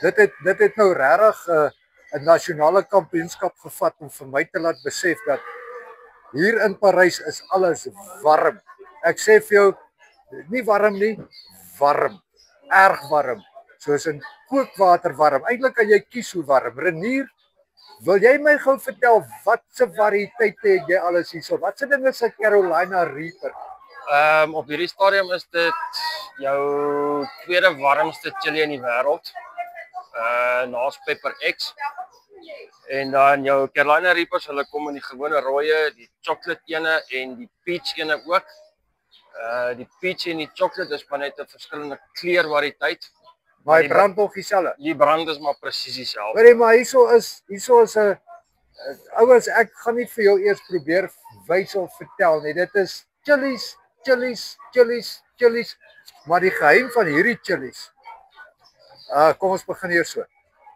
dit het nou regtig 'n nasionale kampioenskap gevat om vir my te laat besef dat hier in Parys is alles warm. Ek sê vir jou, nie warm nie, warm. Erg warm. Soos in kookwater warm. Eintlik kan jy kies hoe warm. Renier, wil jy my gou vertel wat se variëteite het jy alles hierso? Wat se ding is 'n Carolina Reaper? Op hierdie stadium is dit jou tweede warmste chili in die wêreld. Naas Pepper X. En dan jou Carolina Reapers, hulle kom in die gewone rooie, die chocolate ene en die peach ene ook. Die peach en die chocolate is maar net 'n verskillende kleurvariëteit. Maar hy brand nog dieselfde. Die brand is maar presies dieselfde. Hoorie, maar hierso is 'n ouens, ek gaan nie vir jou eers probeer wys of vertel nie. Dit is chilies, maar die geheim van hierdie chilies. Kom ons begin hier so.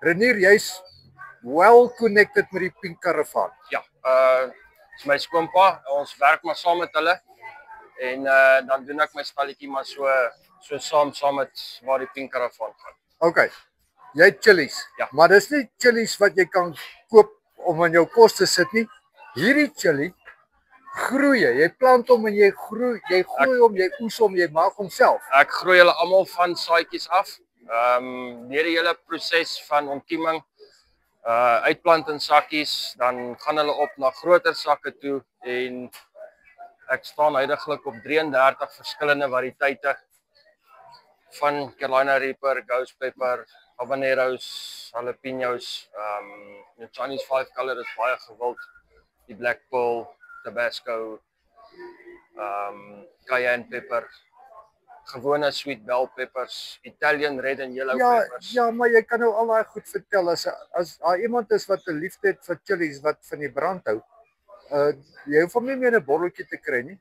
Renier, jy's well connected met die Pink Caravan. Ja, is my skoonpa, ons werk maar saam met hulle. En dan doen ek my stalletjie maar so saam met waar die Pink Caravan gaan. Okay. Jy het chilies. Ja. Maar dis nie chilies wat jy kan koop om in jou kos te sit nie. Hierdie chili groei jy plant hom en jy gooi hom, jy oes hom, jy maak hom self. Ek groei hulle almal van saadjies af. Deur die hele proses van ontkieming, uitplant in sakkies, dan gaan hulle op na groter sakke toe en ek staan huidiglik op 33 verskillende variëteite van Carolina Reaper, Ghost Pepper, habaneros, jalapenos, die Chinese 5 color is baie gewild, die Black Pearl, Tabasco, cayenne pepper, gewone sweet bell peppers, Italian red and yellow peppers. Ja, maar jy kan nou al daai goed vertel as daar iemand is wat 'n liefde het vir chilies wat van die brand hou. Jy hoef hom nie meer 'n botteltjie te kry nie.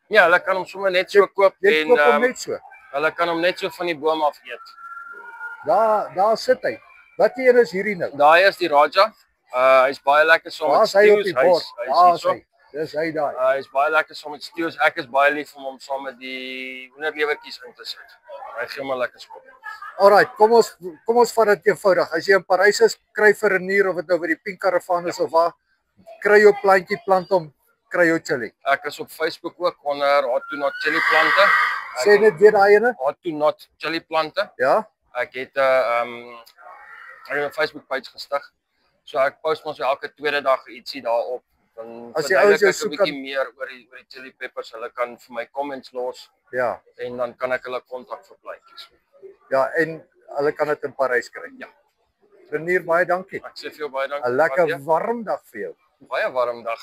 Ja, hulle kan hom sommer net so koop Jy koop hom net so. Hulle kan hom net so van die boom af eet. Daar sit hy. Wat een is hierdie nou? Daai is die Raja. Hy's baie lekker saam met stews. Dis hy daai. Hy's baie lekker saam met stews. Ek is baie lief om hom saam met die hoenderlewertjies in te sit. Hy gee my lekker skop. Alright, kom ons vat dit eenvoudig. As jy in Parys is, kry vir 'n nier of dit nou by die Pink Caravan is of waar, kry jou plantjie, plant hom, kry jou chili. Ek is op Facebook ook onder Hot to Not chili plante. Sê net weer daai ene. Hot to Not chili plante. Ja. Ek het 'n Facebook page gestig. So ek post mos elke tweede dag ietsie daarop. Dan as jy ouens jou soek 'n bietjie meer oor die chili peppers, hulle kan vir my comments los. Ja. En dan kan ek hulle kontak vir plaatjies. Ja, en hulle kan dit in Parys kry. Ja. Renier, baie dankie. Ek sê vir jou baie dankie. 'n Lekker warm dag vir jou. Baie warm dag.